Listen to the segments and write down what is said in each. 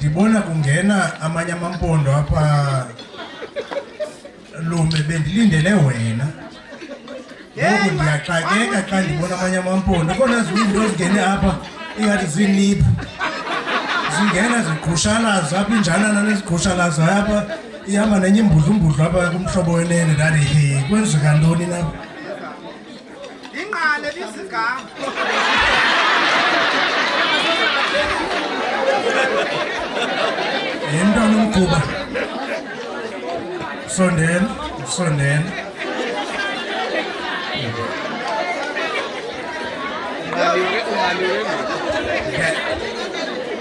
ndibona kungena amanye amampondo apha Lume bendilindele wena. Ngoku ndiyaxakeka xa ndibona amanye amampondo khona izinto ezingene apha ingathi ziiniphu. Zingena ziqhushalaza apha injanana neziqhushalaza apha ihamba nenye imbudlu apha kumhlobo wenene ndathi he kwenzeka ntoni na? Ingqale lizigama. Yemntwana umguba. Sondela.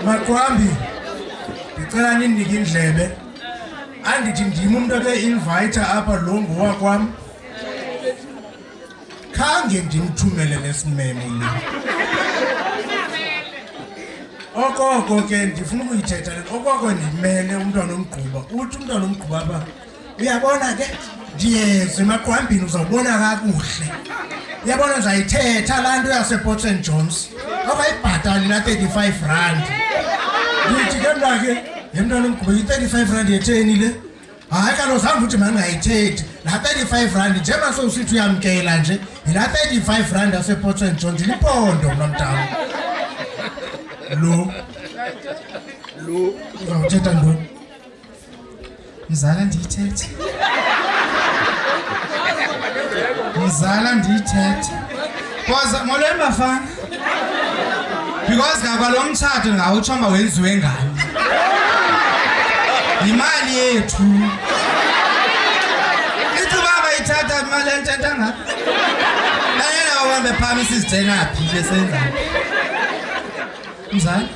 Maqwambi, ndicela ninike indlebe. Andithi ndim umuntu obe-invite apha lo ngowakwam. Khange ndimthumele nesimemo lo. Okoko ke ndifuna ukuyithetha le okoko ndimele umntwana omgquba. Uthi umntwana omgquba apha uyabona ke ndiyeze Maqwambini uzawubona kakuhle. Uyabona ndizayithetha laa nto yasePort St Johns. Awayibhatali na 35 rand. Ndithi ke mna ke yemntwana omgquba i-35 rand yetheni le? Hayi kaloku zange uthi mangayithethi. La 35 rand njengoba sowusithi uyamkela nje yila 35 rand yasePort St Johns lipondo mna mntana. Lo uzawuthetha ntoni? Mzala ndiyithethe. Because molweni bafana. Because ngakwa mtshato ngawutsho mba wenziwe ngani. Imali yethu. Ithi baba ithatha imali ententa ngapha. Nayena babambe phakathi sizigcina phi besenza. Mzala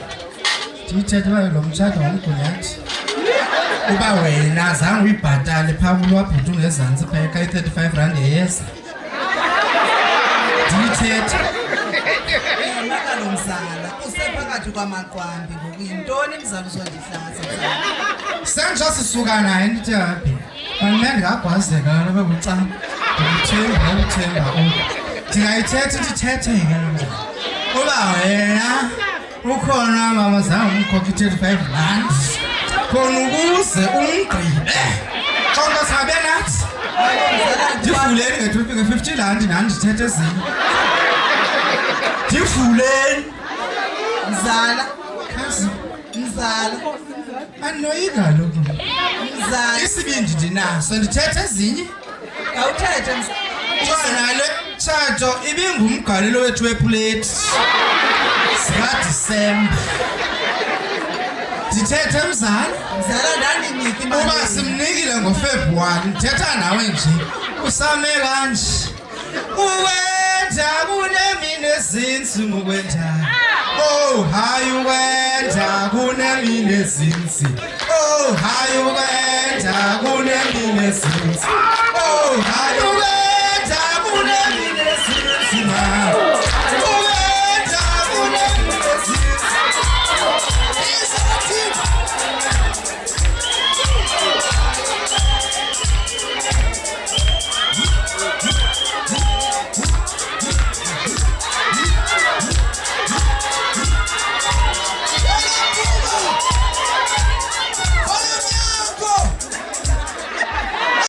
ndiyithethe bayo lo mtshato wamgunyathi. Uba wena zange uyibhatale phambi lwabhuti ungezantsi phaya i-35 rand yeyeza. Ndiyithethe. Makalo mzala, usephakathi kwamaqwambi ngoku yintoni mzala uzondihlaza mzala? Senja sisuka naye ndithi happy. Mna ndingagwazeka kaloku bucama. Ndithemba ndingayithetha ndithethe ke mzala. Uba wena ukhona mama zange umkhokhe i-35 rand. Khona ukuze umgqibe. Xonto sabe nathi. Ndivuleni nge-50 rand nani ndithethe ezinye. Ndivuleni. Mzala, Khazi. mzala, Andinoyika kaloku. mzala. Isibindi ndinaso ndithethe ezinye. Awuthethe mzala. Jona le tshato ibingumgalelo wethu weplate. Sika-December. Ndithethe mzala. Mzala ndandiniki imali. Uba simnikile ngoFebruwari ndithetha nawe nje usame kanje. Uwenda kunemini ezinsi ngokwenda. Oh hayi uwenda kunemini ezinsi. Oh hayi uwenda kunemini ezinsi. Oh hayi uwenda